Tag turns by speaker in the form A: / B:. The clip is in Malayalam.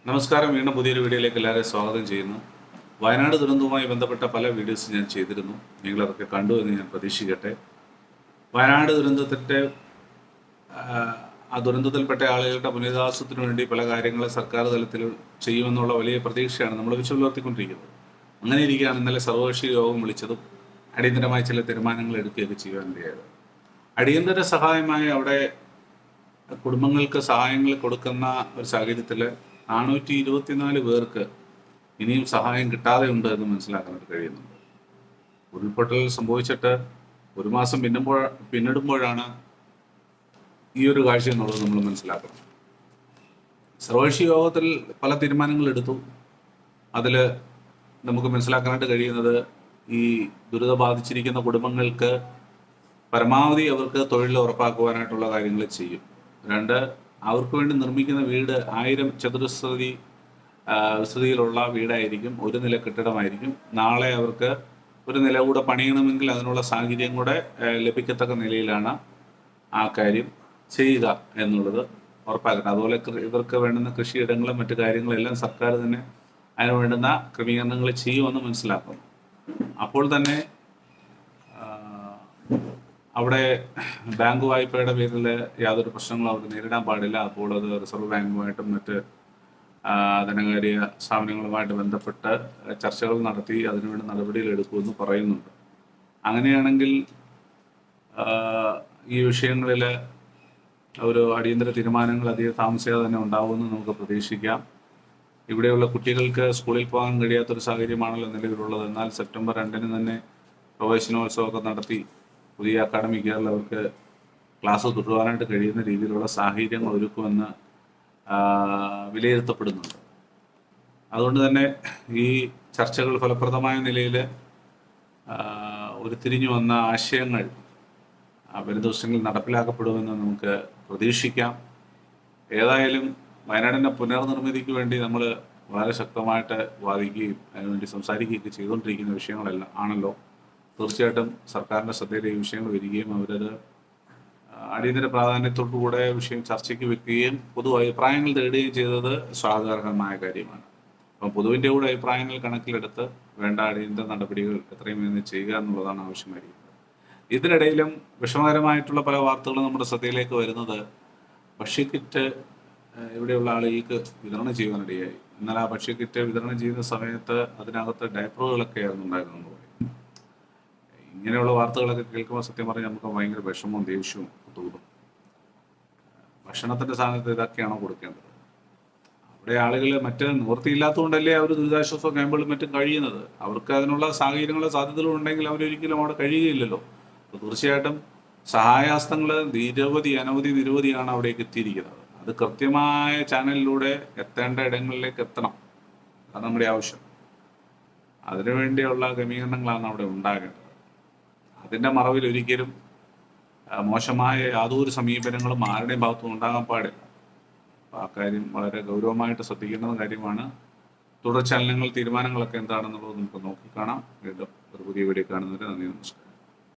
A: നമസ്കാരം. വീണ്ടും പുതിയൊരു വീഡിയോയിലേക്ക് എല്ലാവരെയും സ്വാഗതം ചെയ്യുന്നു. വയനാട് ദുരന്തവുമായി ബന്ധപ്പെട്ട പല വീഡിയോസ് ഞാൻ ചെയ്തിരുന്നു. നിങ്ങളതൊക്കെ കണ്ടു എന്ന് ഞാൻ പ്രതീക്ഷിക്കട്ടെ. വയനാട് ദുരന്തത്തിൻ്റെ ആ ദുരന്തത്തിൽപ്പെട്ട ആളുകളുടെ പുനരധിവാസത്തിനു വേണ്ടി പല കാര്യങ്ങളും സർക്കാർ തലത്തിൽ ചെയ്യുമെന്നുള്ള വലിയ പ്രതീക്ഷയാണ് നമ്മൾ വെച്ച് പുലർത്തിക്കൊണ്ടിരിക്കുന്നത്. അങ്ങനെ ഇരിക്കുകയാണ് ഇന്നലെ സർവകക്ഷി യോഗം വിളിച്ചതും അടിയന്തരമായ ചില തീരുമാനങ്ങൾ എടുക്കുകയൊക്കെ ചെയ്യാനിടയായത്. അടിയന്തര സഹായമായി അവിടെ കുടുംബങ്ങൾക്ക് സഹായങ്ങൾ കൊടുക്കുന്ന ഒരു സാഹചര്യത്തിൽ 424 പേർക്ക് ഇനിയും സഹായം കിട്ടാതെ ഉണ്ട് എന്ന് മനസ്സിലാക്കാനായിട്ട് കഴിയുന്നുണ്ട്. ഉരുൾപൊട്ടൽ സംഭവിച്ചിട്ട് ഒരു മാസം പിന്നിടുമ്പോഴാണ് ഈ ഒരു കാഴ്ച എന്നുള്ളത് നമ്മൾ മനസ്സിലാക്കണം. സർവകക്ഷി യോഗത്തിൽ പല തീരുമാനങ്ങൾ എടുത്തു. അതിൽ നമുക്ക് മനസ്സിലാക്കാനായിട്ട് കഴിയുന്നത് ഈ ദുരിതം ബാധിച്ചിരിക്കുന്ന കുടുംബങ്ങൾക്ക് പരമാവധി അവർക്ക് തൊഴിൽ ഉറപ്പാക്കുവാനായിട്ടുള്ള കാര്യങ്ങൾ ചെയ്യും. 2, അവർക്ക് വേണ്ടി നിർമ്മിക്കുന്ന വീട് 1000 ചതുരശ്രതി വിസ്തൃതിയിലുള്ള വീടായിരിക്കും, ഒരു നില കെട്ടിടമായിരിക്കും. നാളെ അവർക്ക് ഒരു നില കൂടെ പണിയണമെങ്കിൽ അതിനുള്ള സാഹചര്യം കൂടെ ലഭിക്കത്തക്ക നിലയിലാണ് ആ കാര്യം ചെയ്യുക എന്നുള്ളത് ഉറപ്പാക്കുന്നത്. അതുപോലെ ഇവർക്ക് വേണ്ടുന്ന കൃഷിയിടങ്ങളും മറ്റു കാര്യങ്ങളെല്ലാം സർക്കാർ തന്നെ അതിന് വേണ്ടുന്ന ക്രമീകരണങ്ങൾ ചെയ്യുമെന്ന് മനസ്സിലാക്കുന്നു. അപ്പോൾ തന്നെ അവിടെ ബാങ്ക് വായ്പയുടെ പേരിൽ യാതൊരു പ്രശ്നങ്ങളും അവർക്ക് നേരിടാൻ പാടില്ല. അപ്പോൾ അത് റിസർവ് ബാങ്കുമായിട്ടും മറ്റ് ധനകാര്യ സ്ഥാപനങ്ങളുമായിട്ട് ബന്ധപ്പെട്ട് ചർച്ചകൾ നടത്തി അതിനുവേണ്ടി നടപടികൾ എടുക്കുമെന്ന് പറയുന്നുണ്ട്. അങ്ങനെയാണെങ്കിൽ ഈ വിഷയങ്ങളിൽ ഒരു അടിയന്തര തീരുമാനങ്ങൾ അധികം താമസിയാതെ തന്നെ ഉണ്ടാകുമെന്ന് നമുക്ക് പ്രതീക്ഷിക്കാം. ഇവിടെയുള്ള കുട്ടികൾക്ക് സ്കൂളിൽ പോകാൻ കഴിയാത്തൊരു സാഹചര്യമാണല്ലോ നിലവിലുള്ളത്. എന്നാൽ സെപ്റ്റംബർ 2 തന്നെ പ്രവേശനോത്സവമൊക്കെ നടത്തി പുതിയ അക്കാഡമിക് ഇയറിൽ അവർക്ക് ക്ലാസ് തുടരുവാനായിട്ട് കഴിയുന്ന രീതിയിലുള്ള സാഹചര്യങ്ങൾ ഒരുക്കുമെന്ന് വിലയിരുത്തപ്പെടുന്നുണ്ട്. അതുകൊണ്ട് തന്നെ ഈ ചർച്ചകൾ ഫലപ്രദമായ നിലയിൽ ഉരുത്തിരിഞ്ഞു വന്ന ആശയങ്ങൾ വരും ദിവസങ്ങളിൽ നടപ്പിലാക്കപ്പെടുമെന്ന് നമുക്ക് പ്രതീക്ഷിക്കാം. ഏതായാലും വയനാടിൻ്റെ പുനർനിർമ്മിതിക്ക് വേണ്ടി നമ്മൾ വളരെ ശക്തമായിട്ട് വാദിക്കുകയും അതിനുവേണ്ടി സംസാരിക്കുകയൊക്കെ ചെയ്തുകൊണ്ടിരിക്കുന്ന വിഷയങ്ങളെല്ലാം ആണല്ലോ. തീർച്ചയായിട്ടും സർക്കാരിൻ്റെ ശ്രദ്ധയിൽ ഈ വിഷയങ്ങൾ വരികയും അവരത് അടിയന്തര പ്രാധാന്യത്തോടുകൂടെ വിഷയം ചർച്ചയ്ക്ക് വെക്കുകയും പൊതു അഭിപ്രായങ്ങൾ തേടുകയും ചെയ്തത് സ്വാഗതാർഹമായ കാര്യമാണ്. അപ്പം പൊതുവിൻ്റെ കൂടെ അഭിപ്രായങ്ങൾ കണക്കിലെടുത്ത് വേണ്ട അടിയന്തര നടപടികൾ എത്രയും വേഗം ചെയ്യുക എന്നുള്ളതാണ് ആവശ്യമായിരിക്കുന്നത്. ഇതിനിടയിലും വിഷമകരമായിട്ടുള്ള പല വാർത്തകളും നമ്മുടെ ശ്രദ്ധയിലേക്ക് വരുന്നത് ഭക്ഷ്യക്കിറ്റ് ഇവിടെയുള്ള ആളുകൾക്ക് വിതരണം ചെയ്യാനിടയായി. എന്നാൽ ആ ഭക്ഷ്യക്കിറ്റ് വിതരണം ചെയ്യുന്ന സമയത്ത് അതിനകത്ത് ഡയപ്പറുകളൊക്കെ ആയിരുന്നു ഉണ്ടായിരുന്നത്. ഇങ്ങനെയുള്ള വാർത്തകളൊക്കെ കേൾക്കുമ്പോൾ സത്യം പറഞ്ഞാൽ നമുക്ക് ഭയങ്കര വിഷമവും ദേഷ്യവും തോന്നും. ഭക്ഷണത്തിൻ്റെ സ്ഥാനത്ത് ഇതൊക്കെയാണോ കൊടുക്കേണ്ടത്? അവിടെ ആളുകൾ മറ്റ് നിവൃത്തിയില്ലാത്തതുകൊണ്ടല്ലേ അവർ ദുരിതാശ്വാസ ക്യാമ്പുകളും മറ്റും കഴിയുന്നത്. അവർക്ക് അതിനുള്ള സാഹചര്യങ്ങളും സാധ്യതകളും ഉണ്ടെങ്കിൽ അവരൊരിക്കലും അവിടെ കഴിയുകയില്ലല്ലോ. അപ്പോൾ തീർച്ചയായിട്ടും സഹായഹസ്തങ്ങൾ നിരവധിയാണ് അവിടേക്ക് എത്തിയിരിക്കുന്നത്. അത് കൃത്യമായ ചാനലിലൂടെ എത്തേണ്ട ഇടങ്ങളിലേക്ക് എത്തണം. അത് നമ്മുടെ ആവശ്യം. അതിനുവേണ്ടിയുള്ള ക്രമീകരണങ്ങളാണ് അവിടെ ഉണ്ടാകേണ്ടത്. അതിൻ്റെ മറവിൽ ഒരിക്കലും മോശമായ യാതൊരു സമീപനങ്ങളും ആരുടെയും ഭാഗത്തുനിന്ന് ഉണ്ടാകാൻ പാടില്ല. അപ്പോൾ ആ കാര്യം വളരെ ഗൗരവമായിട്ട് ശ്രദ്ധിക്കേണ്ട കാര്യമാണ്. തുടർ ചലനങ്ങൾ തീരുമാനങ്ങളൊക്കെ എന്താണെന്നുള്ളത് നമുക്ക് നോക്കിക്കാണാം. വീണ്ടും ഒരു പുതിയ വീഡിയോ കാണുന്നവരെ നന്ദി, നമസ്കാരം.